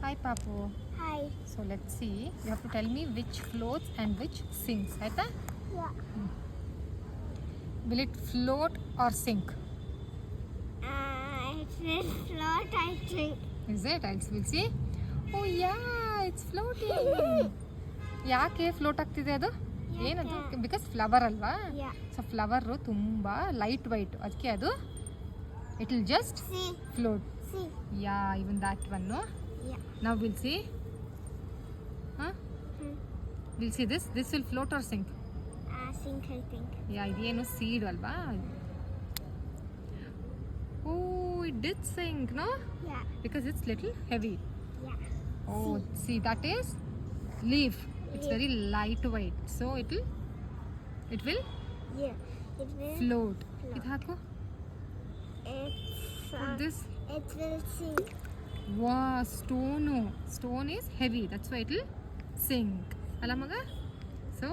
Hi, Papu. Hi. So let's see. You have to tell me which floats and which sinks. Aita? Yeah. Will it float or sink? It will float, I think. Is it? We'll see. Oh yeah, it's floating. ಯಾಕೆ float ಆಗ್ತಿದೆ ಅದು? ಏನದು? Because flower ಅಲ್ವಾ? Yeah. So flower ತುಂಬಾ light white, ಅದಕ್ಕೆ ಅದು it will just See. Float. See. Yeah, even that one. Yeah. Now we'll see. We'll see this. This will float or sink? Sink, I think. Yeah, ಇದೇನು seed ಅಲ್ವಾ? Oh, it did sink, no? Yeah. Because it's little heavy. Yeah. Oh, see, that is leaf. It's Leaf. very lightweight, so it will Yeah. It will float. float. ಇದು ಹಾಕು. It's Put this. it will sink. Wow, stone is heavy, that's why it will sink. ಅಲ್ಲ ಮಗ? So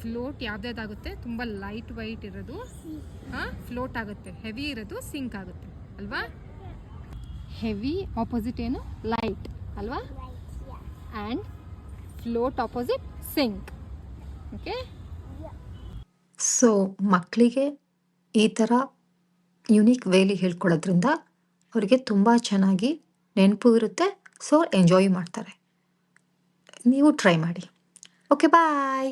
float ಯಾವ್ದಾಗುತ್ತೆ, ತುಂಬ light weight ಇರೋದು float ಆಗುತ್ತೆ, heavy ಇರೋದು sink ಆಗುತ್ತೆ ಅಲ್ವಾ? ಹೆವಿ ಆಪೋಸಿಟ್ ಏನು? ಲೈಟ್ ಅಲ್ವಾ? Right. Yeah. And float opposite sink. Okay. So ಮಕ್ಕಳಿಗೆ ಈ ಥರ ಯುನೀಕ್ ವೇಲಿ ಹೇಳ್ಕೊಡೋದ್ರಿಂದ ಅವರಿಗೆ ತುಂಬ ಚೆನ್ನಾಗಿ ನೆನಪು ಇರುತ್ತೆ. ಸೊ ಎಂಜಾಯ್ ಮಾಡ್ತಾರೆ. ನೀವು ಟ್ರೈ ಮಾಡಿ. ಓಕೆ, ಬಾಯ್.